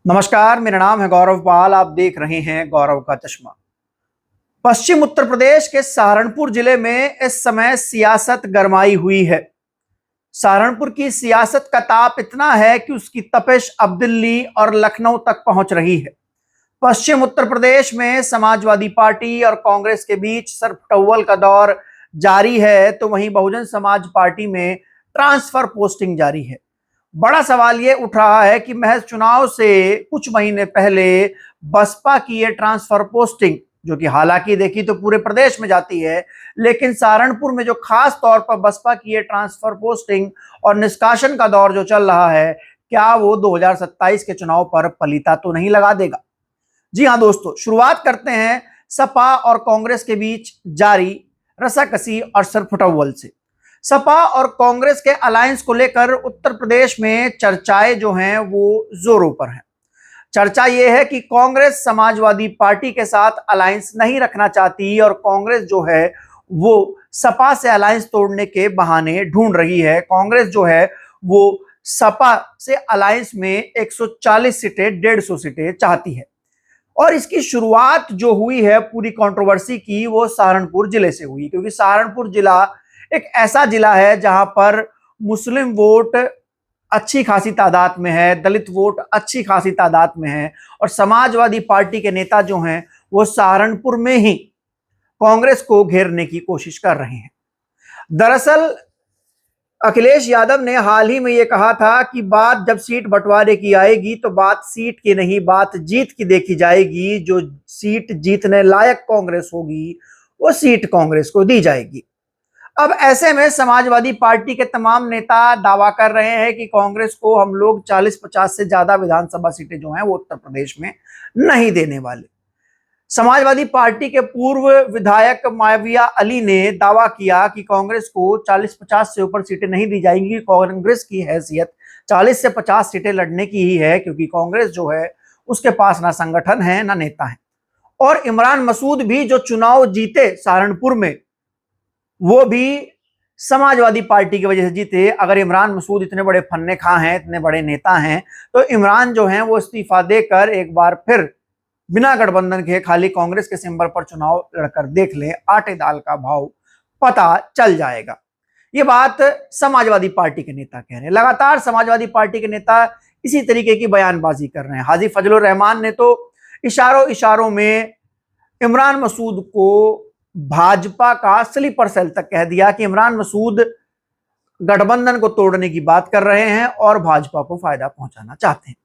नमस्कार, मेरा नाम है गौरव पाल। आप देख रहे हैं गौरव का चश्मा। पश्चिम उत्तर प्रदेश के सहारनपुर जिले में इस समय सियासत गरमाई हुई है। सहारनपुर की सियासत का ताप इतना है कि उसकी तपिश अब दिल्ली और लखनऊ तक पहुंच रही है। पश्चिम उत्तर प्रदेश में समाजवादी पार्टी और कांग्रेस के बीच सरफटौवल का दौर जारी है, तो वहीं बहुजन समाज पार्टी में ट्रांसफर पोस्टिंग जारी है। बड़ा सवाल यह उठ रहा है कि महज चुनाव से कुछ महीने पहले बसपा की ये ट्रांसफर पोस्टिंग, जो कि हालांकि देखी तो पूरे प्रदेश में जाती है, लेकिन सहारनपुर में जो खास तौर पर बसपा की ये ट्रांसफर पोस्टिंग और निष्कासन का दौर जो चल रहा है, क्या वो 2027 के चुनाव पर पलीता तो नहीं लगा देगा? जी हां दोस्तों, शुरुआत करते हैं सपा और कांग्रेस के बीच जारी रसाकसी और सरफटौवल से। सपा और कांग्रेस के अलायंस को लेकर उत्तर प्रदेश में चर्चाएं जो हैं वो जोरों पर हैं। चर्चा यह है कि कांग्रेस समाजवादी पार्टी के साथ अलायंस नहीं रखना चाहती और कांग्रेस जो है वो सपा से अलायंस तोड़ने के बहाने ढूंढ रही है। कांग्रेस जो है वो सपा से अलायंस में 140 सीटें 150 सीटें चाहती है। और इसकी शुरुआत जो हुई है पूरी कंट्रोवर्सी की, वो सहारनपुर जिले से हुई, क्योंकि सहारनपुर जिला एक ऐसा जिला है जहां पर मुस्लिम वोट अच्छी खासी तादाद में है, दलित वोट अच्छी खासी तादाद में है, और समाजवादी पार्टी के नेता जो हैं वो सहारनपुर में ही कांग्रेस को घेरने की कोशिश कर रहे हैं। दरअसल अखिलेश यादव ने हाल ही में यह कहा था कि बात जब सीट बंटवारे की आएगी तो बात सीट की नहीं, बात जीत की देखी जाएगी। जो सीट जीतने लायक कांग्रेस होगी वो सीट कांग्रेस को दी जाएगी। अब ऐसे में समाजवादी पार्टी के तमाम नेता दावा कर रहे हैं कि कांग्रेस को हम लोग 40-50 से ज्यादा विधानसभा सीटें जो हैं वो उत्तर प्रदेश में नहीं देने वाले। समाजवादी पार्टी के पूर्व विधायक माविया अली ने दावा किया कि कांग्रेस को 40-50 से ऊपर सीटें नहीं दी जाएंगी। कांग्रेस की हैसियत 40 से 50 सीटें लड़ने की ही है, क्योंकि कांग्रेस जो है उसके पास ना संगठन है ना नेता है। और इमरान मसूद भी जो चुनाव जीते सहारनपुर में, वो भी समाजवादी पार्टी की वजह से जीते। अगर इमरान मसूद इतने बड़े फन्ने खा हैं, इतने बड़े नेता हैं, तो इमरान जो हैं वो इस्तीफा देकर एक बार फिर बिना गठबंधन के खाली कांग्रेस के सिंबल पर चुनाव लड़कर देख ले, आटे दाल का भाव पता चल जाएगा। ये बात समाजवादी पार्टी के नेता कह रहे हैं। लगातार समाजवादी पार्टी के नेता इसी तरीके की बयानबाजी कर रहे हैं। हाजी फजलुर रहमान ने तो इशारों इशारों में इमरान मसूद को भाजपा का स्लीपर सेल तक कह दिया कि इमरान मसूद गठबंधन को तोड़ने की बात कर रहे हैं और भाजपा को फायदा पहुंचाना चाहते हैं।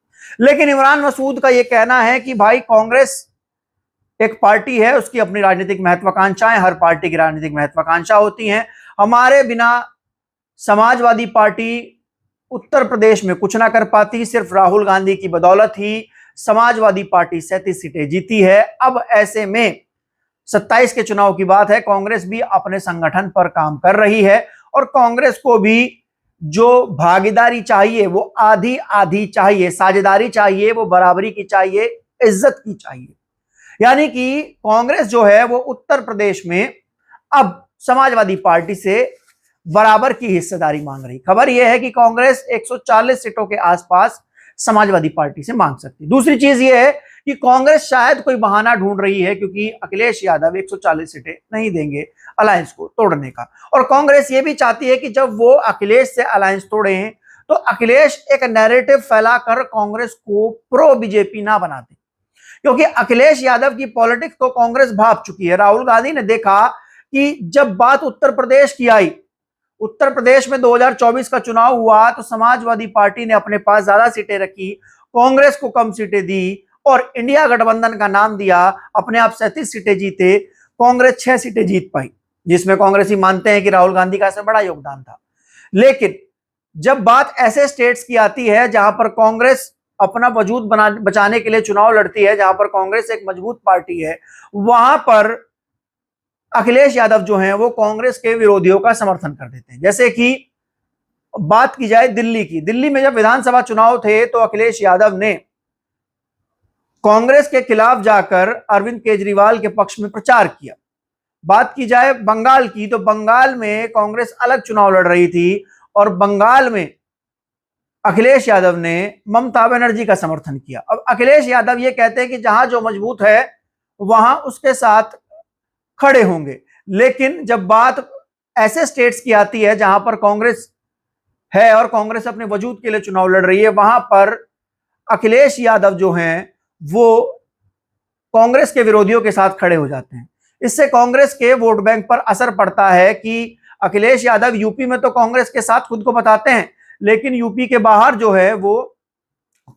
लेकिन इमरान मसूद का यह कहना है कि भाई कांग्रेस एक पार्टी है, उसकी अपनी राजनीतिक महत्वाकांक्षाएं, हर पार्टी की राजनीतिक महत्वाकांक्षा होती हैं। हमारे बिना समाजवादी पार्टी उत्तर प्रदेश में कुछ ना कर पाती। सिर्फ राहुल गांधी की बदौलत ही समाजवादी पार्टी 37 सीटें जीती है। अब ऐसे में 27 के चुनाव की बात है, कांग्रेस भी अपने संगठन पर काम कर रही है और कांग्रेस को भी जो भागीदारी चाहिए वो आधी आधी चाहिए, साझेदारी चाहिए, वो बराबरी की चाहिए, इज्जत की चाहिए। यानी कि कांग्रेस जो है वो उत्तर प्रदेश में अब समाजवादी पार्टी से बराबर की हिस्सेदारी मांग रही। खबर यह है कि कांग्रेस 140 सीटों के आसपास समाजवादी पार्टी से मांग सकती है। दूसरी चीज यह है कि कांग्रेस शायद कोई बहाना ढूंढ रही है, क्योंकि अखिलेश यादव 140 सीटें नहीं देंगे अलायंस को तोड़ने का। और कांग्रेस ये भी चाहती है कि जब वो अखिलेश से अलायंस तोड़े तो अखिलेश एक नैरेटिव फैलाकर कांग्रेस को प्रो बीजेपी ना बना दे, क्योंकि अखिलेश यादव की पॉलिटिक्स तो कांग्रेस भाप चुकी है। राहुल गांधी ने देखा कि जब बात उत्तर प्रदेश की आई, उत्तर प्रदेश में 2024 का चुनाव हुआ तो समाजवादी पार्टी ने अपने पास ज्यादा सीटें रखी, कांग्रेस को कम सीटें दी और इंडिया गठबंधन का नाम दिया। अपने आप 37 सीटें जीते, कांग्रेस 6 सीटें जीत पाई, जिसमें कांग्रेसी मानते हैं कि राहुल गांधी का इसमें बड़ा योगदान था। लेकिन जब बात ऐसे स्टेट्स की आती है जहां पर कांग्रेस अपना वजूद बचाने के लिए चुनाव लड़ती है, जहां पर कांग्रेस एक मजबूत पार्टी है, वहां पर अखिलेश यादव जो हैं वो कांग्रेस के विरोधियों का समर्थन कर देते हैं। जैसे कि बात की जाए दिल्ली की, दिल्ली में जब विधानसभा चुनाव थे तो अखिलेश यादव ने कांग्रेस के खिलाफ जाकर अरविंद केजरीवाल के पक्ष में प्रचार किया। बात की जाए बंगाल की, तो बंगाल में कांग्रेस अलग चुनाव लड़ रही थी और बंगाल में अखिलेश यादव ने ममता बनर्जी का समर्थन किया। अब अखिलेश यादव ये कहते हैं कि जहां जो मजबूत है वहां उसके साथ खड़े होंगे, लेकिन जब बात ऐसे स्टेट्स की आती है जहां पर कांग्रेस है और कांग्रेस अपने वजूद के लिए चुनाव लड़ रही है, वहां पर अखिलेश यादव जो हैं वो कांग्रेस के विरोधियों के साथ खड़े हो जाते हैं। इससे कांग्रेस के वोट बैंक पर असर पड़ता है कि अखिलेश यादव यूपी में तो कांग्रेस के साथ खुद को बताते हैं, लेकिन यूपी के बाहर जो है वो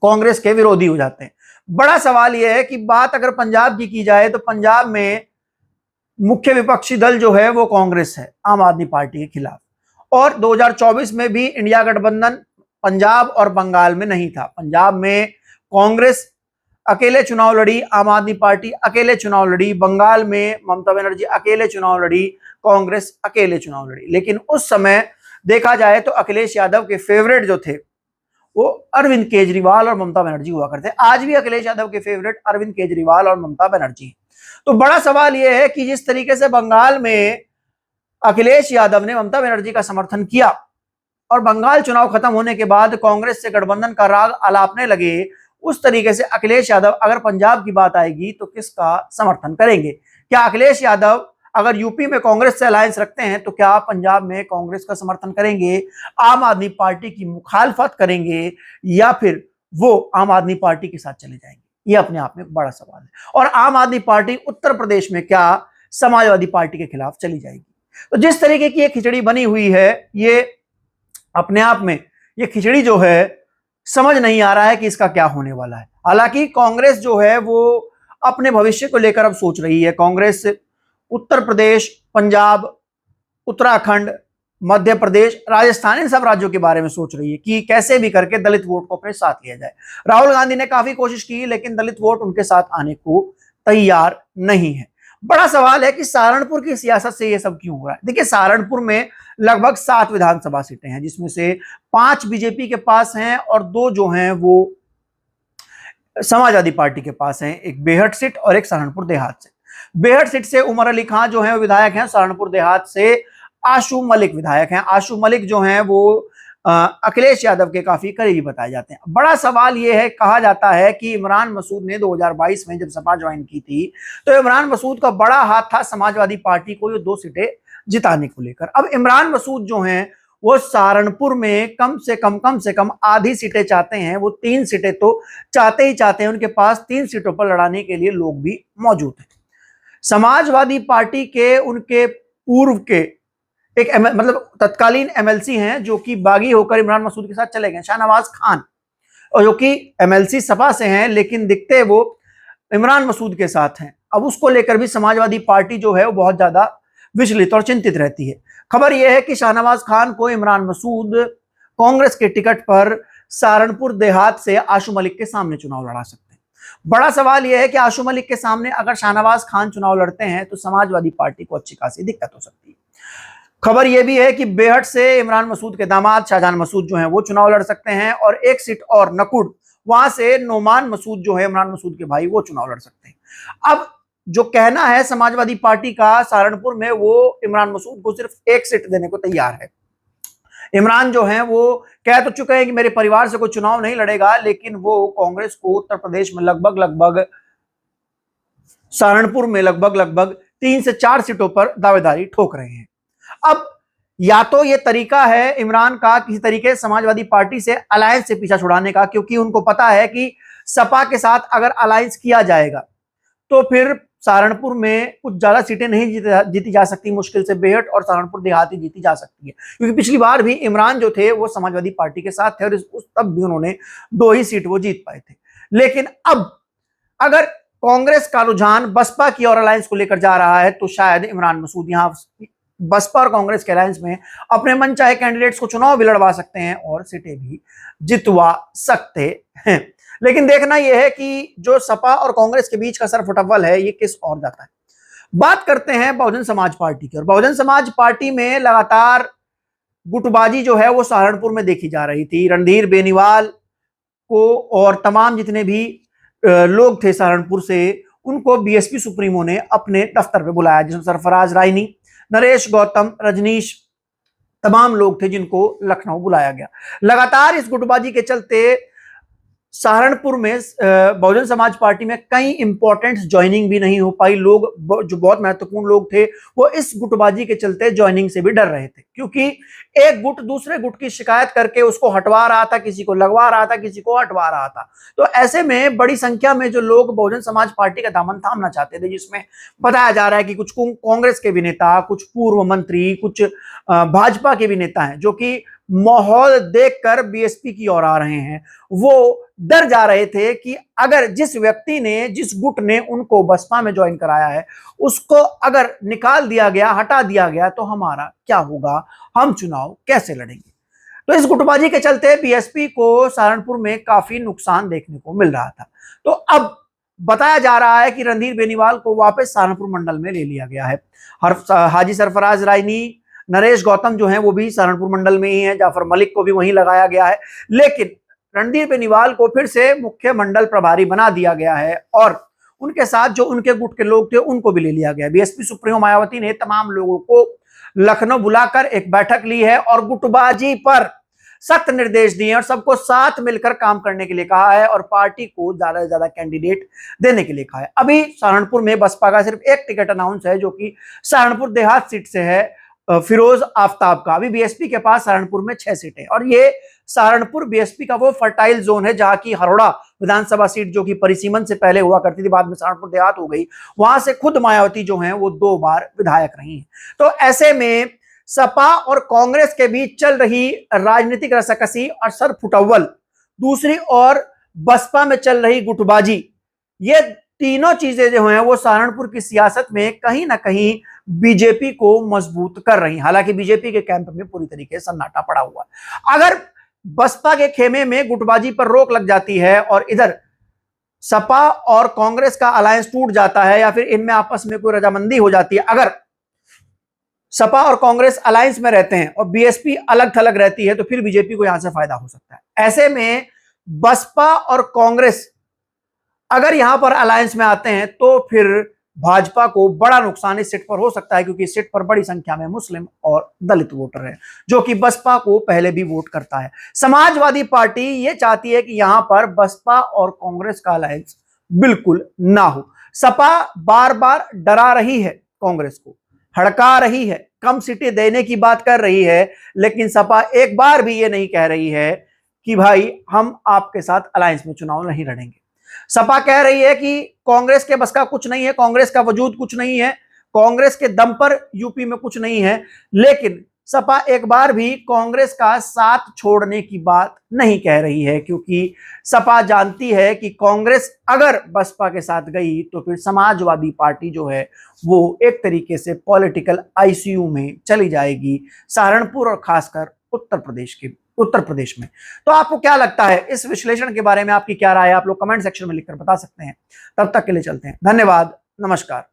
कांग्रेस के विरोधी हो जाते हैं। बड़ा सवाल यह है कि बात अगर पंजाब की जाए तो पंजाब में मुख्य विपक्षी दल जो है वो कांग्रेस है, आम आदमी पार्टी के खिलाफ। और 2024 में भी इंडिया गठबंधन पंजाब और बंगाल में नहीं था। पंजाब में कांग्रेस अकेले चुनाव लड़ी, आम आदमी पार्टी अकेले चुनाव लड़ी, बंगाल में ममता बनर्जी अकेले चुनाव लड़ी, कांग्रेस अकेले चुनाव लड़ी। लेकिन उस समय देखा जाए तो अखिलेश यादव के फेवरेट जो थे वो अरविंद केजरीवाल और ममता बनर्जी हुआ करते। आज भी अखिलेश यादव के फेवरेट अरविंद केजरीवाल और ममता बनर्जी। तो बड़ा सवाल यह है कि जिस तरीके से बंगाल में अखिलेश यादव ने ममता बनर्जी का समर्थन किया और बंगाल चुनाव खत्म होने के बाद कांग्रेस से गठबंधन का राग अलापने लगे, उस तरीके से अखिलेश यादव अगर पंजाब की बात आएगी तो किसका समर्थन करेंगे? क्या अखिलेश यादव अगर यूपी में कांग्रेस से अलायंस रखते हैं तो क्या पंजाब में कांग्रेस का समर्थन करेंगे, आम आदमी पार्टी की मुखालफत करेंगे, या फिर वो आम आदमी पार्टी के साथ चले जाएंगे? ये अपने आप में बड़ा सवाल है। और आम आदमी पार्टी उत्तर प्रदेश में क्या समाजवादी पार्टी के खिलाफ चली जाएगी? तो जिस तरीके की ये खिचड़ी बनी हुई है, ये अपने आप में ये खिचड़ी जो है समझ नहीं आ रहा है कि इसका क्या होने वाला है। हालांकि कांग्रेस जो है वो अपने भविष्य को लेकर अब सोच रही है। कांग्रेस उत्तर प्रदेश, पंजाब, उत्तराखंड, मध्य प्रदेश, राजस्थान, इन सब राज्यों के बारे में सोच रही है कि कैसे भी करके दलित वोट को अपने साथ लिया जाए। राहुल गांधी ने काफी कोशिश की लेकिन दलित वोट उनके साथ आने को तैयार नहीं है। बड़ा सवाल है कि सहारनपुर की सियासत से ये सब क्यों हो रहा है। देखिए, सहारनपुर में लगभग 7 विधानसभा सीटें हैं, जिसमें से 5 बीजेपी के पास हैं और 2 जो हैं वो समाजवादी पार्टी के पास हैं, एक बेहट सीट और एक सहारनपुर देहात से। बेहट सीट से उमर अली खान जो है वो विधायक हैं, सहारनपुर देहात से आशू मलिक विधायक हैं। आशू मलिक जो हैं वो अखिलेश यादव के काफी करीबी बताए जाते हैं। बड़ा सवाल यह है, कहा जाता है कि इमरान मसूद ने 2022 में जब सपा ज्वाइन की थी तो इमरान मसूद का बड़ा हाथ था समाजवादी पार्टी को ये 2 सीटें जिताने को लेकर। अब इमरान मसूद जो हैं वो सहारनपुर में कम से कम आधी सीटें चाहते हैं। वो 3 सीटें तो चाहते ही चाहते हैं, उनके पास 3 सीटों पर लड़ाने के लिए लोग भी मौजूद हैं। समाजवादी पार्टी के उनके पूर्व के एक मतलब तत्कालीन एमएलसी हैं जो कि बागी होकर इमरान मसूद के साथ चले गए, शाहनवाज खान, और जो कि एमएलसी सपा से हैं लेकिन दिखते वो इमरान मसूद के साथ हैं। अब उसको लेकर भी समाजवादी पार्टी जो है वो बहुत ज्यादा विचलित और चिंतित रहती है। खबर यह है कि शाहनवाज खान को इमरान मसूद कांग्रेस के टिकट पर सहारनपुर देहात से आशू मलिक के सामने चुनाव लड़ा सकते हैं। बड़ा सवाल यह है कि आशू मलिक के सामने अगर शाहनवाज खान चुनाव लड़ते हैं तो समाजवादी पार्टी को अच्छी खासी दिक्कत हो सकती है। खबर यह भी है कि बेहट से इमरान मसूद के दामाद शाहजहां मसूद जो हैं वो चुनाव लड़ सकते हैं, और एक सीट और नकुड़, वहां से नोमान मसूद जो है इमरान मसूद के भाई, वो चुनाव लड़ सकते हैं। अब जो कहना है समाजवादी पार्टी का सहारनपुर में, वो इमरान मसूद को सिर्फ 1 सीट देने को तैयार है। इमरान जो हैं वो कह तो चुके हैं कि मेरे परिवार से कोई चुनाव नहीं लड़ेगा, लेकिन वो कांग्रेस को उत्तर प्रदेश में लगभग सहारनपुर में लगभग 3 से 4 सीटों पर दावेदारी ठोक रहे हैं। अब या तो ये तरीका है इमरान का किसी तरीके से समाजवादी पार्टी से अलायंस से पीछा छुड़ाने का, क्योंकि उनको पता है कि सपा के साथ अगर अलायंस किया जाएगा तो फिर सहारनपुर में कुछ ज्यादा सीटें नहीं जीती जा सकती, मुश्किल से बेहट और सहारनपुर देहाती जीती जा सकती है, क्योंकि पिछली बार भी इमरान जो थे वो समाजवादी पार्टी के साथ थे और तब भी उन्होंने 2 ही सीट वो जीत पाए थे। लेकिन अब अगर कांग्रेस का रुझान बसपा की और अलायंस को लेकर जा रहा है तो शायद इमरान मसूद यहां बसपा और कांग्रेस के अलायंस में अपने मनचाहे कैंडिडेट्स को चुनाव भी लड़वा सकते हैं और सीटें भी जितवा सकते हैं। लेकिन देखना यह है कि जो सपा और कांग्रेस के बीच का सरफुटअव्वल है ये किस ओर जाता है। बात करते हैं बहुजन समाज पार्टी की, और बहुजन समाज पार्टी में लगातार गुटबाजी जो है वो सहारनपुर में देखी जा रही थी। रणधीर बेनीवाल को और तमाम जितने भी लोग थे सहारनपुर से, उनको बीएसपी सुप्रीमो ने अपने दफ्तर पे बुलाया, जिसमें सरफराज रायनी, नरेश गौतम, रजनीश तमाम लोग थे जिनको लखनऊ बुलाया गया। लगातार इस गुटबाजी के चलते सहारनपुर में बहुजन समाज पार्टी में कई इंपॉर्टेंट ज्वाइनिंग भी नहीं हो पाई। लोग जो बहुत महत्वपूर्ण लोग थे वो इस गुटबाजी के चलते ज्वाइनिंग से भी डर रहे थे, क्योंकि एक गुट दूसरे गुट की शिकायत करके उसको हटवा रहा था, किसी को लगवा रहा था, किसी को हटवा रहा था। तो ऐसे में बड़ी संख्या में जो लोग बहुजन समाज पार्टी का दामन थामना चाहते थे, जिसमें बताया जा रहा है कि कुछ कांग्रेस के भी नेता, कुछ पूर्व मंत्री, कुछ भाजपा के भी नेता हैं जो कि माहौल देखकर बीएसपी की ओर आ रहे हैं। वो डर जा रहे थे कि अगर जिस व्यक्ति ने, जिस गुट ने उनको बसपा में ज्वाइन कराया है, उसको अगर निकाल दिया गया, हटा दिया गया, तो हमारा क्या होगा, हम चुनाव कैसे लड़ेंगे। तो इस गुटबाजी के चलते बीएसपी को सहारनपुर में काफी नुकसान देखने को मिल रहा था। तो अब बताया जा रहा है कि रणधीर बेनीवाल को वापस सहारनपुर मंडल में ले लिया गया है। हाजी सरफराज रायनी, नरेश गौतम जो हैं वो भी सहारनपुर मंडल में ही हैं, जाफर मलिक को भी वहीं लगाया गया है, लेकिन रणधीर बेनीवाल को फिर से मुख्य मंडल प्रभारी बना दिया गया है और उनके साथ जो उनके गुट के लोग थे उनको भी ले लिया गया है। बीएसपी सुप्रीमो मायावती ने तमाम लोगों को लखनऊ बुलाकर एक बैठक ली है और गुटबाजी पर सख्त निर्देश दिए और सबको साथ मिलकर काम करने के लिए कहा है और पार्टी को ज्यादा से ज्यादा कैंडिडेट देने के लिए कहा है। अभी सहारनपुर में बसपा का सिर्फ एक टिकट अनाउंस है, जो कि सहारनपुर देहात सीट से है, फिरोज आफ्ताब का। अभी बीएसपी के पास सहारनपुर में 6 सीटें और ये सहारनपुर बीएसपी का वो फर्टाइल जोन है जहां की हरोड़ा विधानसभा सीट, जो कि परिसीमन से पहले हुआ करती थी, बाद में सहारनपुर देहात हो गई, वहां से खुद मायावती जो हैं वो 2 बार विधायक रही हैं। तो ऐसे में सपा और कांग्रेस के बीच चल रही राजनीतिक रसाकसी और सर फुटअव्वल, दूसरी ओर बसपा में चल रही गुटबाजी, ये तीनों चीजें जो हैं वो सहारनपुर की सियासत में कहीं ना कहीं बीजेपी को मजबूत कर रही। हालांकि बीजेपी के कैंप में पूरी तरीके से सन्नाटा पड़ा हुआ है। अगर बसपा के खेमे में गुटबाजी पर रोक लग जाती है और इधर सपा और कांग्रेस का अलायंस टूट जाता है या फिर इनमें आपस में कोई रजामंदी हो जाती है, अगर सपा और कांग्रेस अलायंस में रहते हैं और बीएसपी अलग थलग रहती है, तो फिर बीजेपी को यहां से फायदा हो सकता है। ऐसे में बसपा और कांग्रेस अगर यहां पर अलायंस में आते हैं तो फिर भाजपा को बड़ा नुकसान इस सीट पर हो सकता है, क्योंकि इस सीट पर बड़ी संख्या में मुस्लिम और दलित वोटर हैं जो कि बसपा को पहले भी वोट करता है। समाजवादी पार्टी ये चाहती है कि यहां पर बसपा और कांग्रेस का अलायंस बिल्कुल ना हो। सपा बार बार डरा रही है, कांग्रेस को हड़का रही है, कम सीटें देने की बात कर रही है, लेकिन सपा एक बार भी ये नहीं कह रही है कि भाई हम आपके साथ अलायंस में चुनाव नहीं लड़ेंगे। सपा कह रही है कि कांग्रेस के बस का कुछ नहीं है, कांग्रेस का वजूद कुछ नहीं है, कांग्रेस के दम पर यूपी में कुछ नहीं है, लेकिन सपा एक बार भी कांग्रेस का साथ छोड़ने की बात नहीं कह रही है, क्योंकि सपा जानती है कि कांग्रेस अगर बसपा के साथ गई तो फिर समाजवादी पार्टी जो है वो एक तरीके से पॉलिटिकल आईसीयू में चली जाएगी, सहारनपुर और खासकर उत्तर प्रदेश में। तो आपको क्या लगता है इस विश्लेषण के बारे में, आपकी क्या राय है, आप लोग कमेंट सेक्शन में लिखकर बता सकते हैं। तब तक के लिए चलते हैं, धन्यवाद, नमस्कार।